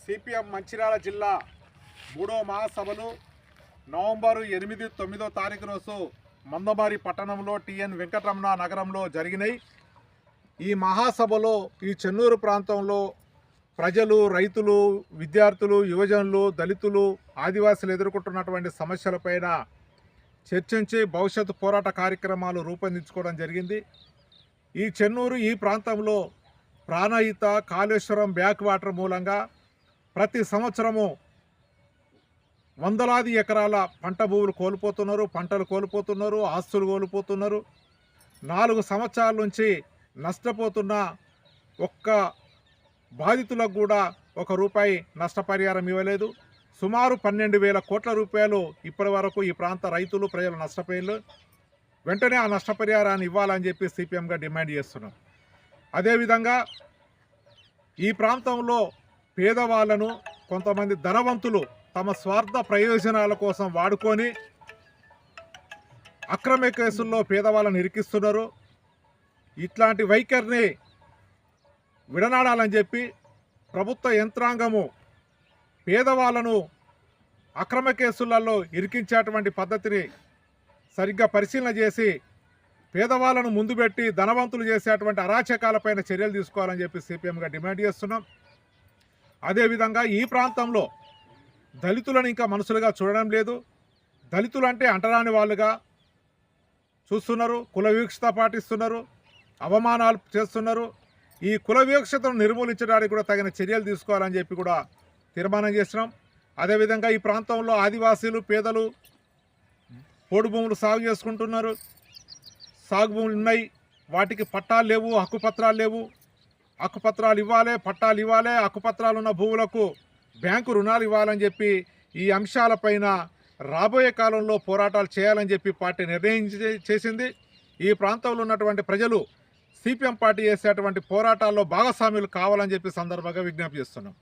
CPM Mancherial జిల్లా 3వ మహాసభలు నవంబరు 8, 9 తారీఖు రోజు మందమారి పట్టణంలో టిఎన్ వెంకటరమణ నగరంలో జరిగినాయి. ఈ మహాసభలో ఈ చెన్నూరు ప్రాంతంలో ప్రజలు, రైతులు, విద్యార్థులు, యువజనులు, దళితులు, ఆదివాసులు ఎదుర్కొంటున్నటువంటి సమస్యలపైన చర్చించి భవిష్యత్తు పోరాట కార్యక్రమాలు రూపొందించుకోవడం జరిగింది. ఈ చెన్నూరు ఈ ప్రాంతంలో ప్రాణహిత, కాళేశ్వరం బ్యాక్ వాటర్ మూలంగా ప్రతి సంవత్సరము వందలాది ఎకరాల పంట భూములు కోల్పోతున్నారు, పంటలు కోల్పోతున్నారు, ఆస్తులు కోల్పోతున్నారు. 4 సంవత్సరాల నుంచి నష్టపోతున్న ఒక్క బాధితులకు కూడా ₹1 నష్టపరిహారం ఇవ్వలేదు. సుమారు 12,000 కోట్ల రూపాయలు ఇప్పటి వరకు ఈ ప్రాంత రైతులు, ప్రజలు నష్టపోయారు. వెంటనే ఆ నష్టపరిహారాన్ని ఇవ్వాలని చెప్పి సిపిఎంగా డిమాండ్ చేస్తున్నాం. అదేవిధంగా ఈ ప్రాంతంలో పేదవాళ్లను కొంతమంది ధనవంతులు తమ స్వార్థ ప్రయోజనాల కోసం వాడుకొని అక్రమ కేసుల్లో పేదవాళ్ళని ఇరికిస్తున్నారు. ఇట్లాంటి వైఖరిని విడనాడాలని చెప్పి ప్రభుత్వ యంత్రాంగము పేదవాళ్లను అక్రమ కేసులలో ఇరికించేటువంటి పద్ధతిని సరిగ్గా పరిశీలన చేసి పేదవాళ్లను ముందు పెట్టి ధనవంతులు చేసేటువంటి అరాచకాలపైన చర్యలు తీసుకోవాలని చెప్పి సిపిఎంగా డిమాండ్ చేస్తున్నాం. అదేవిధంగా ఈ ప్రాంతంలో దళితులను ఇంకా మనుషులుగా చూడడం లేదు. దళితులు అంటే అంటరాని వాళ్ళుగా చూస్తున్నారు, కుల వివక్షత పాటిస్తున్నారు, అవమానాలు చేస్తున్నారు. ఈ కుల వివక్షతను నిర్మూలించడానికి కూడా తగిన చర్యలు తీసుకోవాలని చెప్పి కూడా తీర్మానం చేస్తున్నాం. అదేవిధంగా ఈ ప్రాంతంలో ఆదివాసీలు, పేదలు పోడు భూములు సాగు చేసుకుంటున్నారు. సాగు భూములు ఉన్నాయి, వాటికి పట్టాలు లేవు, హక్కుపత్రాలు లేవు. హక్కుపత్రాలు ఇవ్వాలి, పట్టాలు ఇవ్వాలి. హక్కుపత్రాలు ఉన్న భూములకు బ్యాంకు రుణాలు ఇవ్వాలని చెప్పి ఈ అంశాలపైన రాబోయే కాలంలో పోరాటాలు చేయాలని చెప్పి పార్టీ నిర్ణయం చేసింది. ఈ ప్రాంతంలో ఉన్నటువంటి ప్రజలు సిపిఎం పార్టీ చేసేటువంటి పోరాటాల్లో భాగస్వాములు కావాలని చెప్పి సందర్భంగా విజ్ఞప్తి చేస్తున్నాం.